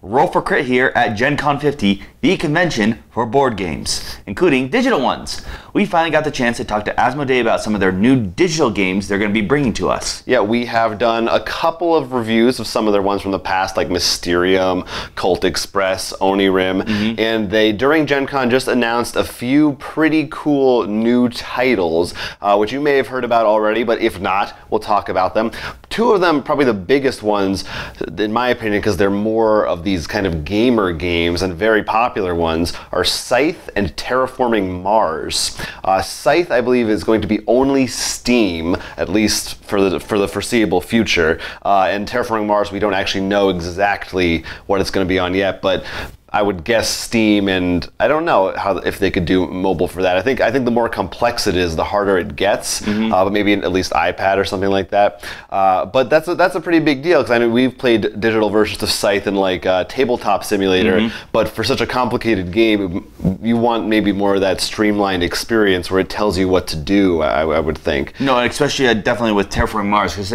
Roll for Crit here at Gen Con 50, the convention for board games, including digital ones. We finally got the chance to talk to Asmodee about some of their new digital games they're going to be bringing to us. Yeah, we have done a couple of reviews of some of their ones from the past, like Mysterium, Cult Express, Onirim, and they, during Gen Con, just announced a few pretty cool new titles, which you may have heard about already, but if not, we'll talk about them. Two of them, probably the biggest ones, in my opinion, because they're more of these kind of gamer games and very popular ones, are Scythe and Terraforming Mars. Scythe, I believe, is going to be only Steam, at least for the foreseeable future. And Terraforming Mars, we don't actually know exactly what it's going to be on yet, but I would guess Steam, and I don't know if they could do mobile for that. I think the more complex it is, the harder it gets. But maybe at least iPad or something like that. But that's a pretty big deal, because I know we've played digital versions of Scythe in like Tabletop Simulator. But for such a complicated game, you want maybe more of that streamlined experience where it tells you what to do. I would think. No, especially definitely with Terraforming Mars, because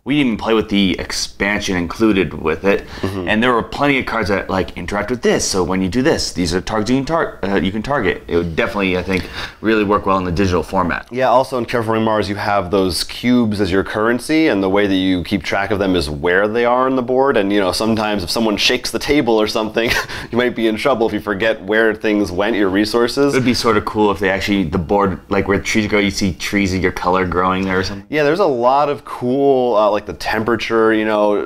we didn't even play with the expansion included with it, and there were plenty of cards that like interact with this. So when you do this, these are targets you can target. It would definitely, I think, really work well in the digital format. Yeah. Also in Terraforming Mars, you have those cubes as your currency, and the way that you keep track of them is where they are on the board. And sometimes if someone shakes the table or something, you might be in trouble if you forget where things went, your resources. It would be sort of cool if they actually, the board, like where trees go, you see trees of your color growing there or something. Yeah, there's a lot of cool, like the temperature,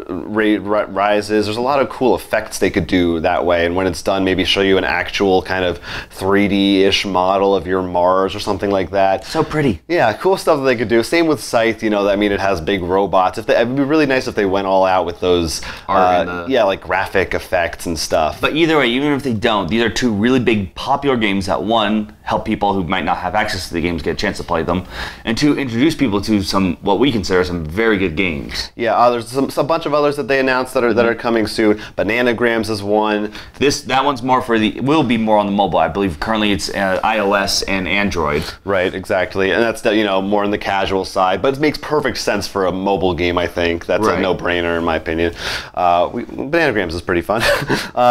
rate rises. There's a lot of cool effects they could do that way. And when it's done, maybe show you an actual kind of 3D-ish model of your Mars or something like that. So pretty. Yeah, cool stuff that they could do. Same with Scythe, it has big robots. It would be really nice if they went all out with those, like graphic effects and stuff. But either way, even if they don't, these are two really big popular games that, one, help people who might not have access to the games get a chance to play them, and two, introduce people to some, what we consider some very good games. Yeah, there's a bunch of others that they announced that are coming soon. Bananagrams is one. That one's more will be more on the mobile. I believe currently it's iOS and Android. Right, exactly, and that's more on the casual side. But it makes perfect sense for a mobile game. I think that's a no-brainer in my opinion. Bananagrams is pretty fun.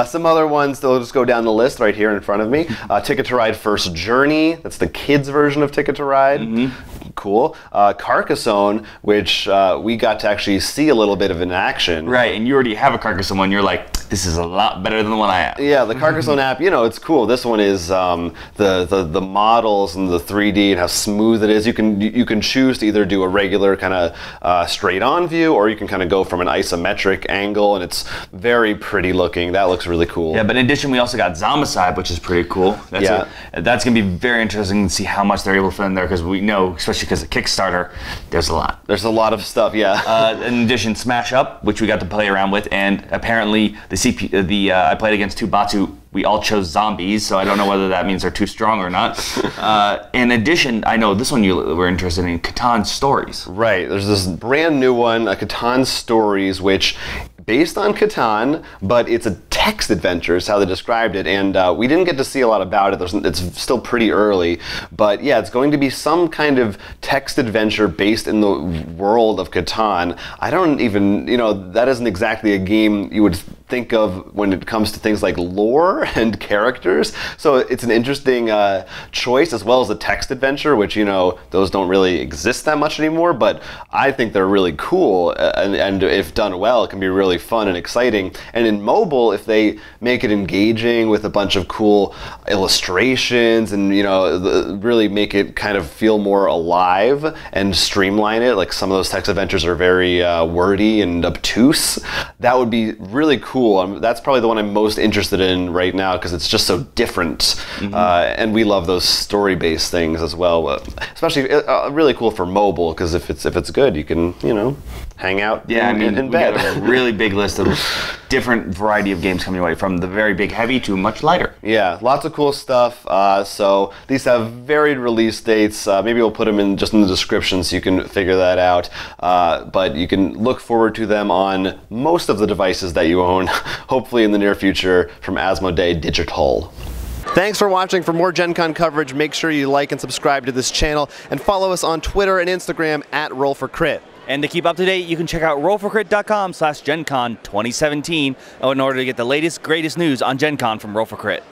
Some other ones, they'll just go down the list right here in front of me. Ticket to Ride First Journey. That's the kids' version of Ticket to Ride. Cool. Carcassonne, which we got to actually see a little bit of in action. Right, and you already have a Carcassonne one. You're like, this is a lot better than the one I have. Yeah, the Carcassonne app, it's cool. This one is the models and the 3D and how smooth it is. You can choose to either do a regular kind of straight-on view, or you can kind of go from an isometric angle, and it's very pretty looking. That looks really cool. Yeah, but in addition, we also got Zombicide, which is pretty cool. That's going to be very interesting to see how much they're able to fit in there, because we know, especially because of Kickstarter, there's a lot. There's a lot of stuff, yeah. In addition, Smash Up, which we got to play around with, and apparently I played against two bots who we all chose zombies, so I don't know whether that means they're too strong or not. In addition, I know this one you were interested in, Catan Stories. Right, there's this brand new one, Catan Stories, which based on Catan, but it's a text adventure is how they described it, and we didn't get to see a lot about it. It's still pretty early, but yeah, it's going to be some kind of text adventure based in the world of Catan. I don't even, that isn't exactly a game you would think of when it comes to things like lore and characters, so it's an interesting choice, as well as a text adventure, which those don't really exist that much anymore, but I think they're really cool, and if done well, it can be really fun and exciting. And in mobile, if they make it engaging with a bunch of cool illustrations and really make it kind of feel more alive and streamline it, like some of those text adventures are very wordy and obtuse, that would be really cool. That's probably the one I'm most interested in right now, because it's just so different, and we love those story-based things as well, especially really cool for mobile, because if it's good, you can hang out in bed. We got a really big list of different variety of games coming away, from the very big heavy to much lighter. Yeah, lots of cool stuff. So these have varied release dates. Maybe we'll put them in the description so you can figure that out. But you can look forward to them on most of the devices that you own, hopefully in the near future, from Asmodee Digital. Thanks for watching. For more Gen Con coverage, make sure you like and subscribe to this channel, and follow us on Twitter and Instagram @RollForCrit. And to keep up to date, you can check out rollforcrit.com/GenCon 2017 in order to get the latest, greatest news on Gen Con from Roll for Crit.